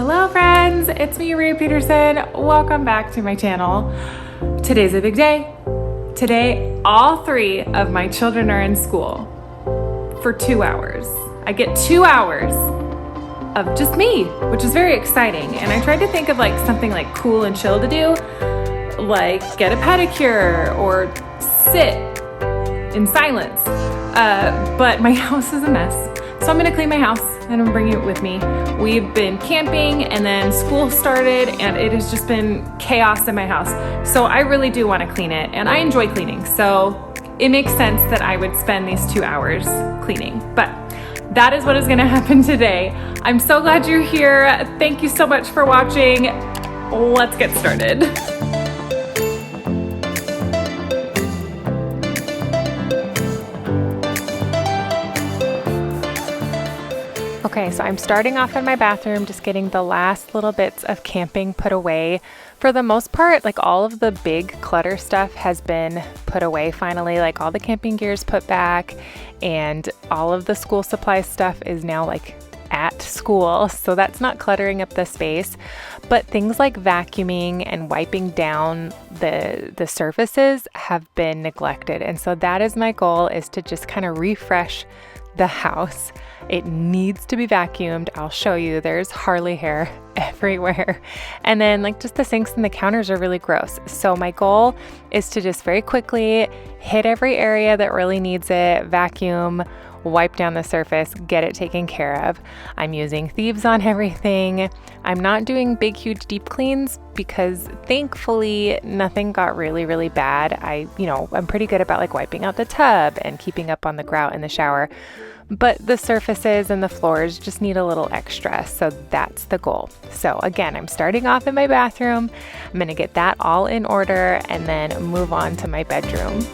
Hello friends, it's me, Ray Peterson. Welcome back to my channel. Today's a big day. Today, all 3 of my children are in school for 2 hours. I get 2 hours of just me, which is very exciting. And I tried to think of like something like cool and chill to do, like get a pedicure or sit in silence. But my house is a mess. So I'm gonna clean my house and I'm bringing it with me. We've been camping and then school started and it has just been chaos in my house. So I really do wanna clean it and I enjoy cleaning. So it makes sense that I would spend these 2 hours cleaning. But that is what is gonna happen today. I'm so glad you're here. Thank you so much for watching. Let's get started. Okay, so I'm starting off in my bathroom, just getting the last little bits of camping put away. For the most part, like all of the big clutter stuff has been put away finally, like all the camping gear's put back and all of the school supply stuff is now like at school. So that's not cluttering up the space, but things like vacuuming and wiping down the surfaces have been neglected. And so that is my goal, is to just kind of refresh the house. It needs to be vacuumed. I'll show you. There's Harley hair everywhere. And then like just the sinks and the counters are really gross. So my goal is to just very quickly hit every area that really needs it, vacuum, wipe down the surface, get it taken care of. I'm using thieves on everything. I'm not doing big, huge deep cleans because thankfully nothing got really, really bad. I'm pretty good about like wiping out the tub and keeping up on the grout in the shower. But the surfaces and the floors just need a little extra. So that's the goal. So again, I'm starting off in my bathroom. I'm gonna get that all in order and then move on to my bedroom.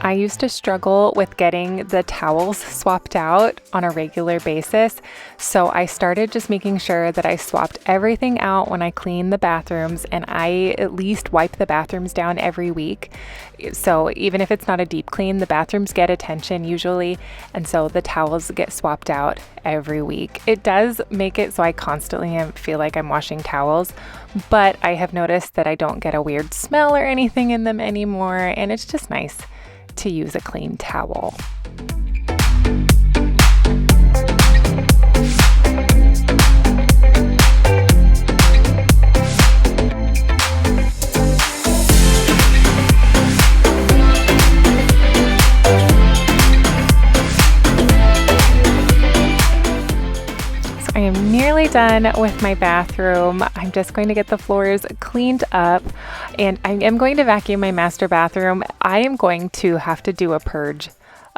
I used to struggle with getting the towels swapped out on a regular basis, so I started just making sure that I swapped everything out when I clean the bathrooms, and I at least wipe the bathrooms down every week. So even if it's not a deep clean, the bathrooms get attention usually, and so the towels get swapped out every week. It does make it so I constantly feel like I'm washing towels, but I have noticed that I don't get a weird smell or anything in them anymore, and it's just nice to use a clean towel. I am nearly done with my bathroom. I'm just going to get the floors cleaned up and I am going to vacuum my master bathroom. I am going to have to do a purge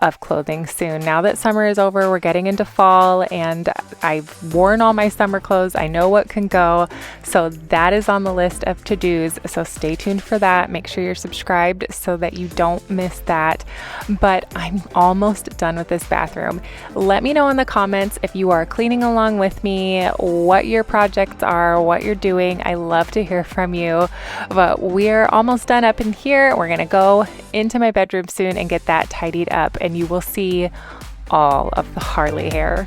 of clothing soon. Now that summer is over, we're getting into fall and I've worn all my summer clothes. I know what can go. So that is on the list of to-dos. So stay tuned for that. Make sure you're subscribed so that you don't miss that. But I'm almost done with this bathroom. Let me know in the comments if you are cleaning along with me, what your projects are, what you're doing. I love to hear from you. But we're almost done up in here. We're gonna go into my bedroom soon and get that tidied up, and you will see all of the Harley hair.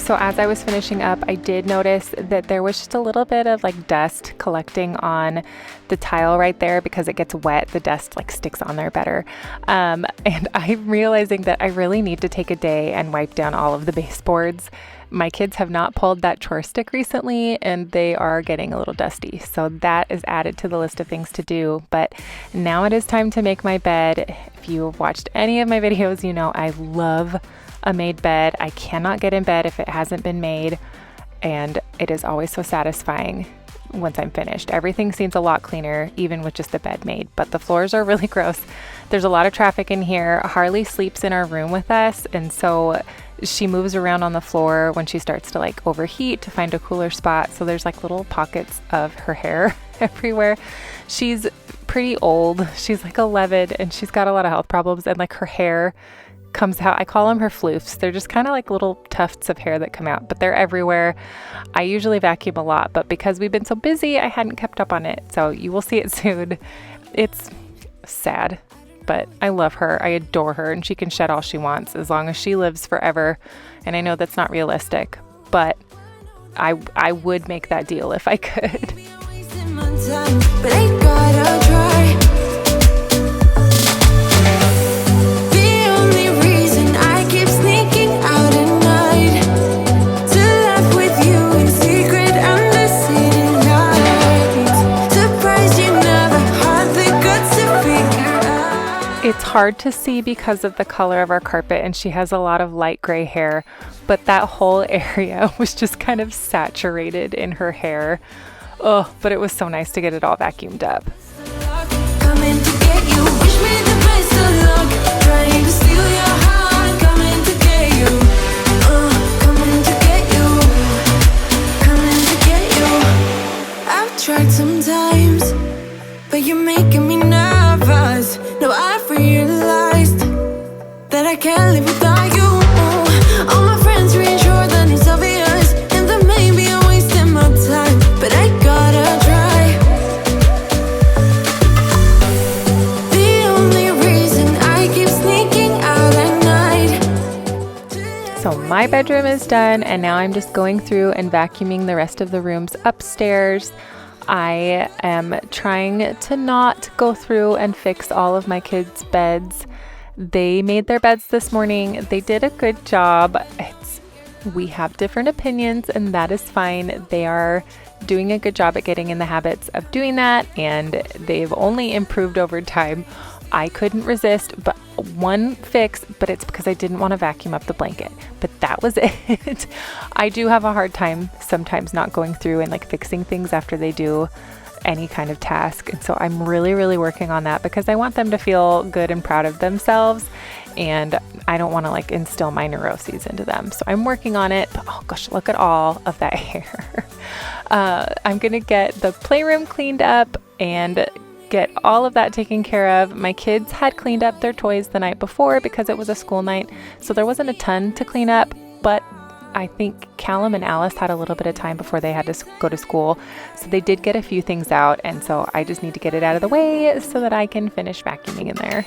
So as I was finishing up, I did notice that there was just a little bit of like dust collecting on the tile right there because it gets wet. The dust like sticks on there better. And I'm realizing that I really need to take a day and wipe down all of the baseboards. My kids have not pulled that chore stick recently and they are getting a little dusty. So that is added to the list of things to do. But now it is time to make my bed. If you've watched any of my videos, you know I love a made bed. I cannot get in bed if it hasn't been made, and it is always so satisfying once I'm finished. Everything seems a lot cleaner even with just the bed made, but the floors are really gross. There's a lot of traffic in here. Harley sleeps in our room with us, and so she moves around on the floor when she starts to like overheat to find a cooler spot. So there's like little pockets of her hair everywhere. She's pretty old. She's like 11 and she's got a lot of health problems, and like her hair comes out. I call them her floofs. They're just kind of like little tufts of hair that come out, but they're everywhere. I usually vacuum a lot, but because we've been so busy, I hadn't kept up on it. So you will see it soon. It's sad, but I love her. I adore her, and she can shed all she wants as long as she lives forever. And I know that's not realistic, but I would make that deal if I could. It's hard to see because of the color of our carpet, and she has a lot of light gray hair, but that whole area was just kind of saturated in her hair. Oh, but it was so nice to get it all vacuumed up. I've tried sometimes, but you're making me nervous. No, I've realized that I can't live without you. All my friends reassure that it's obvious, and that maybe I'm wasting my time, but I gotta try. The only reason I keep sneaking out at night. So my bedroom is done, and now I'm just going through and vacuuming the rest of the rooms upstairs. I am trying to not go through and fix all of my kids' beds. They made their beds this morning. They did a good job. We have different opinions, and that is fine. They are doing a good job at getting in the habits of doing that, and they've only improved over time. I couldn't resist but one fix, but it's because I didn't want to vacuum up the blanket. But that was it. I do have a hard time sometimes not going through and like fixing things after they do any kind of task. And so I'm really, really working on that because I want them to feel good and proud of themselves. And I don't want to like instill my neuroses into them. So I'm working on it. But oh gosh, look at all of that hair. I'm going to get the playroom cleaned up and get all of that taken care of. My kids had cleaned up their toys the night before because it was a school night, so there wasn't a ton to clean up, but I think Callum and Alice had a little bit of time before they had to go to school, so they did get a few things out, and so I just need to get it out of the way so that I can finish vacuuming in there.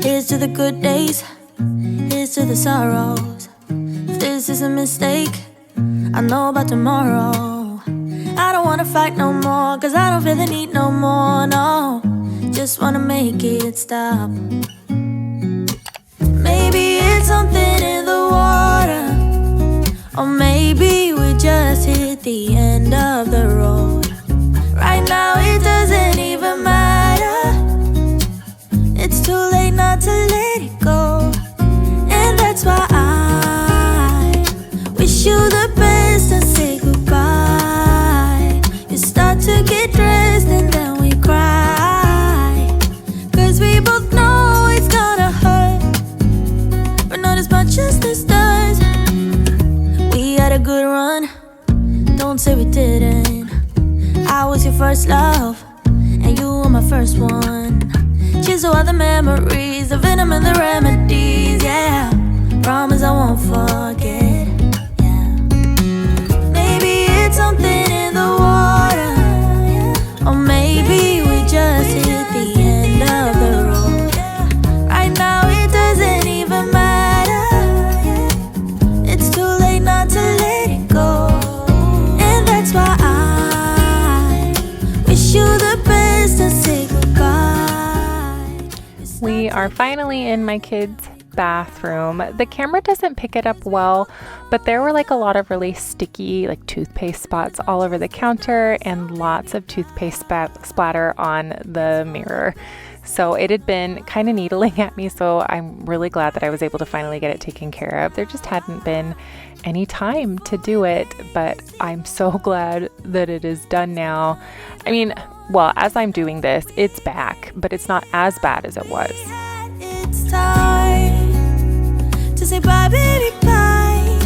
Here's to the good days, here's to the sorrows. If this is a mistake, I know about tomorrow. I don't wanna fight no more, cause I don't feel the need no more, no. Just wanna make it stop. Maybe it's something in the water, or maybe we just hit the end of the road. Right now it doesn't even matter. It's too late not to let it go. first love, and you were my first one. Cheers to all the memories, the venom and the remedies, yeah. Promise I won't forget, yeah. Maybe it's something in the water, or maybe we just hit the end of the road. Right now it doesn't even matter. It's too late not to let it go. And that's why I wish you the best and say goodbye. We are finally in my kids' bathroom. The camera doesn't pick it up well, but there were like a lot of really sticky like toothpaste spots all over the counter and lots of toothpaste splatter on the mirror. So it had been kind of needling at me, so I'm really glad that I was able to finally get it taken care of. There just hadn't been any time to do it, but I'm so glad that it is done now. I mean, well, as I'm doing this, it's back, but it's not as bad as it was. It's time to say bye, baby, bye.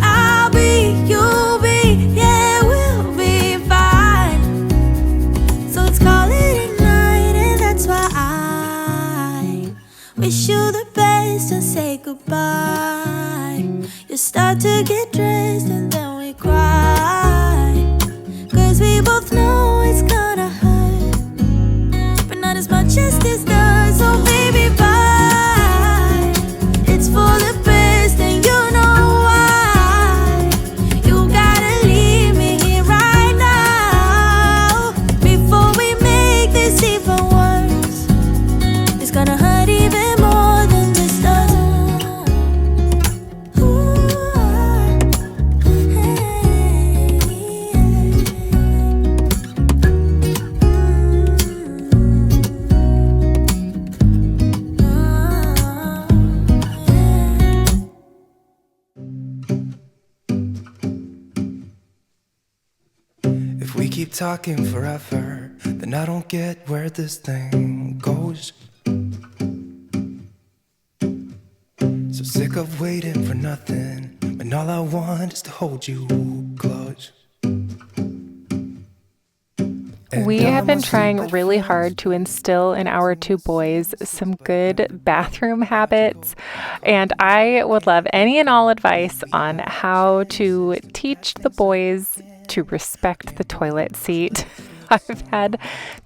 I'll be, you'll be, yeah, we'll be fine. So let's call it a night, and that's why I wish you the best and say goodbye. You start to get dressed and then we cry, 'cause we both know it's gonna hurt, but not as much as this does. So baby, bye. It's for the best and you know why. You gotta leave me here right now before we make this even worse. It's gonna hurt even more than this does. If we keep talking forever, then I don't get where this thing goes. So sick of waiting for nothing, when all I want is to hold you close. We have been trying really hard to instill in our two boys some good bathroom habits, and I would love any and all advice on how to teach the boys to respect the toilet seat. I've had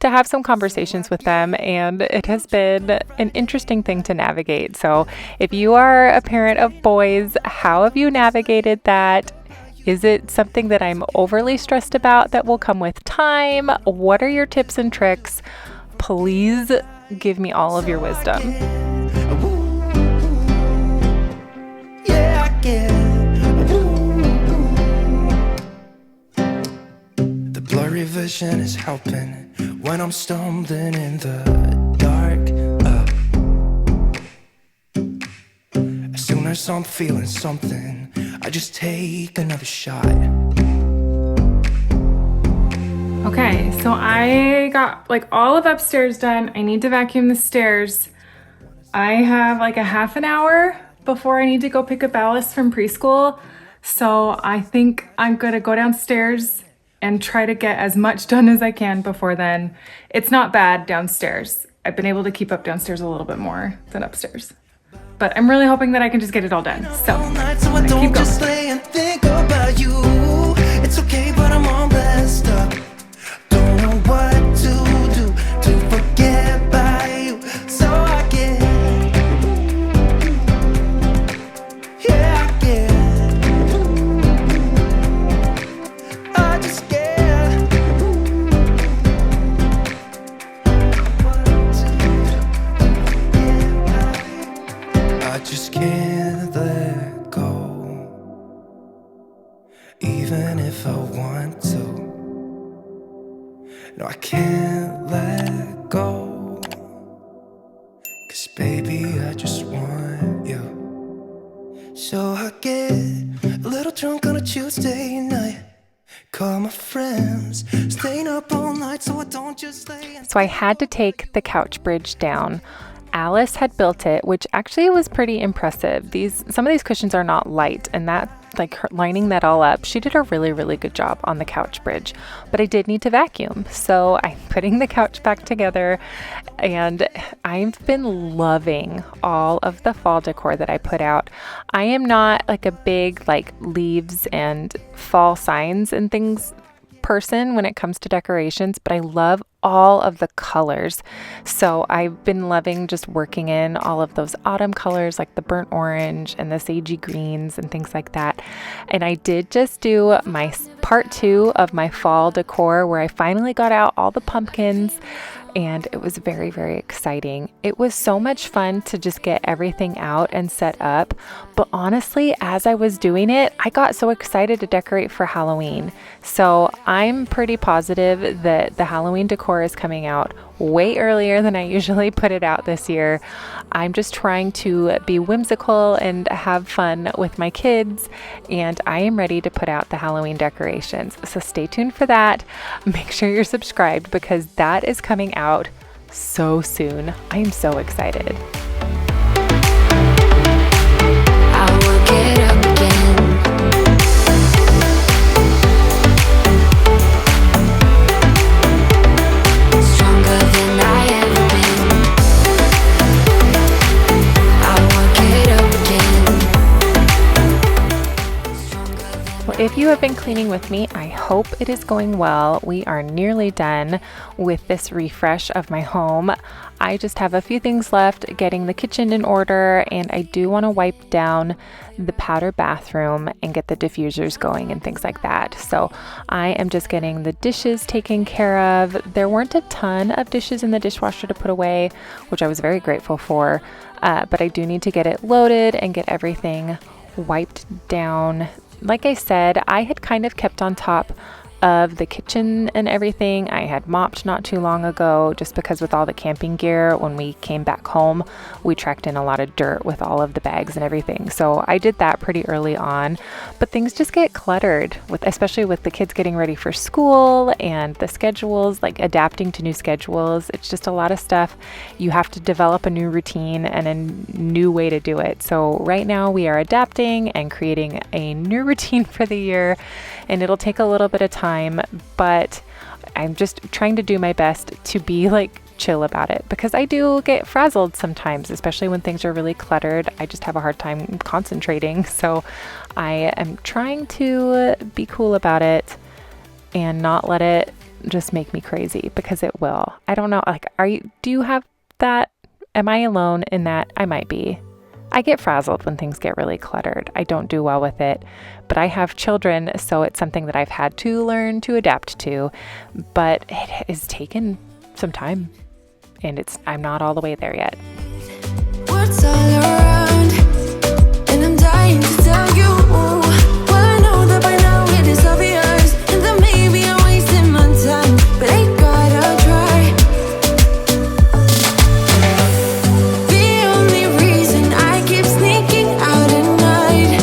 to have some conversations with them, and it has been an interesting thing to navigate. So if you are a parent of boys, how have you navigated that? Is it something that I'm overly stressed about that will come with time? What are your tips and tricks? Please give me all of your wisdom. Yeah, I get. The blurry vision is helping when I'm stumbling in the dark. As soon as I'm feeling something, I just take another shot. Okay, so I got like all of upstairs done. I need to vacuum the stairs. I have like a half an hour before I need to go pick up Alice from preschool. So I think I'm gonna go downstairs and try to get as much done as I can before then. It's not bad downstairs. I've been able to keep up downstairs a little bit more than upstairs. But I'm really hoping that I can just get it all done. So I'm gonna keep going. Just lay and think about you. It's okay, but I'm all messed up. Don't know what to do to forget about you. So I get, yeah, I get, I just get what to do. I just can't let go, even if I want to. No, I can't let go, 'cause baby, I just want you. So I get a little drunk on a Tuesday night, call my friends, staying up all night so I don't just lay and So I had to take the couch bridge down. Alice had built it, which actually was pretty impressive. Some of these cushions are not light, and that like lining that all up. She did a really, really good job on the couch bridge, but I did need to vacuum. So I'm putting the couch back together, and I've been loving all of the fall decor that I put out. I am not like a big like leaves and fall signs and things person when it comes to decorations, but I love all of the colors. So I've been loving just working in all of those autumn colors like the burnt orange and the sagey greens and things like that. And I did just do my part 2 of my fall decor where I finally got out all the pumpkins, and it was very, very exciting. It was so much fun to just get everything out and set up. But honestly, as I was doing it, I got so excited to decorate for Halloween. So I'm pretty positive that the Halloween decor is coming out way earlier than I usually put it out this year. I'm just trying to be whimsical and have fun with my kids, and I am ready to put out the Halloween decorations. So stay tuned for that. Make sure you're subscribed because that is coming out so soon. I am so excited. I will get up again. Stronger than I ever been. I will get up again. Stronger than Well, if you have been cleaning with me, I hope it is going well. We are nearly done with this refresh of my home. I just have a few things left, getting the kitchen in order, and I do want to wipe down the powder bathroom and get the diffusers going and things like that. So I am just getting the dishes taken care of. There weren't a ton of dishes in the dishwasher to put away, which I was very grateful for, but I do need to get it loaded and get everything wiped down. Like I said, I had kind of kept on top of the kitchen and everything. I had mopped not too long ago just because with all the camping gear, when we came back home, we tracked in a lot of dirt with all of the bags and everything. So I did that pretty early on, but things just get cluttered especially with the kids getting ready for school and the schedules, like adapting to new schedules. It's just a lot of stuff. You have to develop a new routine and a new way to do it. So right now we are adapting and creating a new routine for the year, and it'll take a little bit of time, but I'm just trying to do my best to be like chill about it because I do get frazzled sometimes, especially when things are really cluttered. I just have a hard time concentrating. So I am trying to be cool about it and not let it just make me crazy because it will. I don't know. Like, do you have that? Am I alone in that? I might be. I get frazzled when things get really cluttered. I don't do well with it, but I have children, so it's something that I've had to learn to adapt to, but it has taken some time, and I'm not all the way there yet. words all around, and I'm dying to tell you. Well, I know that by now it is obvious, and that maybe I'm wasting my time, but I gotta try. The only reason I keep sneaking out at night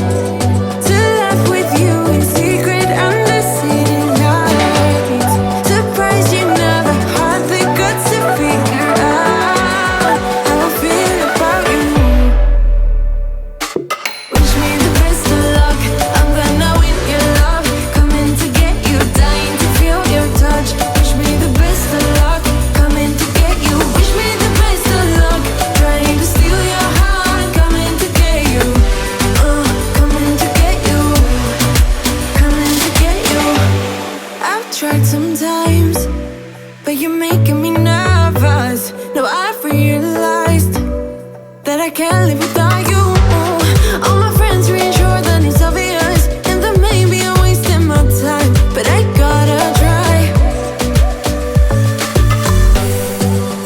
to laugh with you in secret under city lights. Surprised you never had the guts to figure out how I feel about you. Wish me the best of luck. I'm gonna win your love. Coming to get you, dying to feel your touch. Wish me the best of luck. Coming to get you. Wish me the best of luck. Trying to steal your heart. Coming to get you. Coming to get you. Coming to get you. I've tried sometimes, but you're making me nervous. No, I've realized that I can't live without you. All my friends reassure that it's obvious, and that maybe I'm wasting my time, but I gotta try.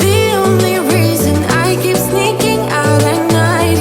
The only reason I keep sneaking out at night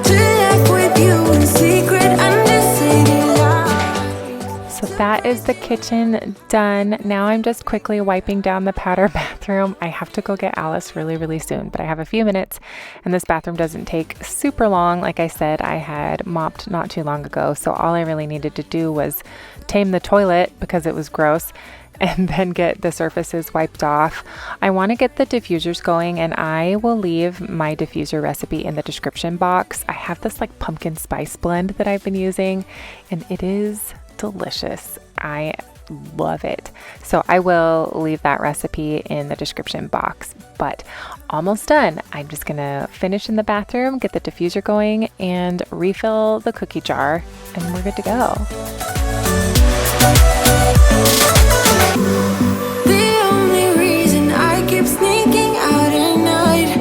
to laugh with you in secret under city lights. So that is the kitchen done. Now I'm just quickly wiping down the powder bathroom. I have to go get Alice really, really soon, but I have a few minutes, and this bathroom doesn't take super long. Like I said, I had mopped not too long ago, so all I really needed to do was tame the toilet because it was gross, and then get the surfaces wiped off. I want to get the diffusers going, and I will leave my diffuser recipe in the description box. I have this like pumpkin spice blend that I've been using, and it is delicious. I love it. So I will leave that recipe in the description box, but almost done. I'm just gonna finish in the bathroom, get the diffuser going, and refill the cookie jar, and we're good to go. The only reason I keep sneaking out at night,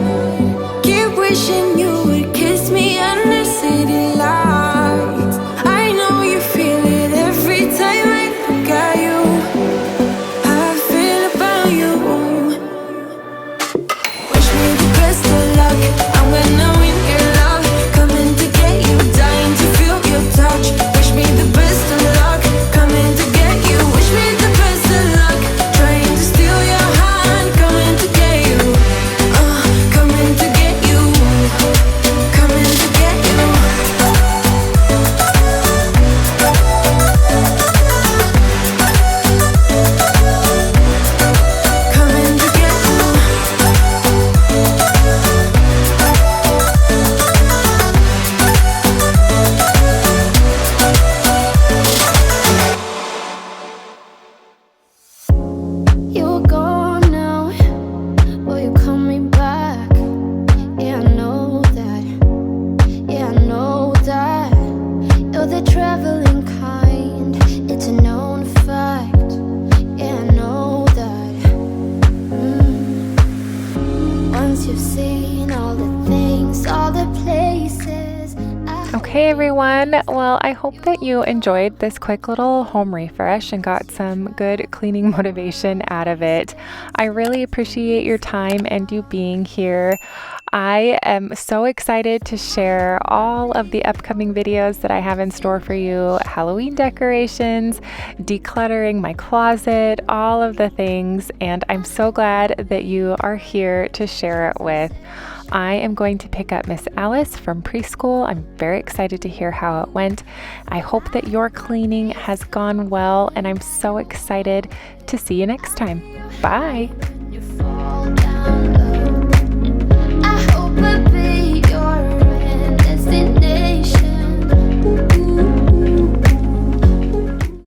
keep wishing you would kiss me under city lights. I know you feel it every time I look at you. How I feel about you. Wish me the best of luck. I'm gonna win your love. Coming to get you, dying to feel your touch. Wish me the best of luck. Coming to get you. Wish me the best of luck. Trying to steal your heart. Coming to get you. Coming to get you. Coming to get you. Coming to get you. You're gone now. Will you call me back? Yeah, I know that. Yeah, I know that. You're the traveling kind. It's a known fact. Yeah, I know that. Once you've seen all the things, all the places. Okay, everyone. Well, I hope that you enjoyed this quick little home refresh and got some good cleaning motivation out of it. I really appreciate your time and you being here. I am so excited to share all of the upcoming videos that I have in store for you. Halloween decorations, decluttering my closet, all of the things. And I'm so glad that you are here to share it with. I am going to pick up Miss Alice from preschool. I'm very excited to hear how it went. I hope that your cleaning has gone well, and I'm so excited to see you next time. Bye.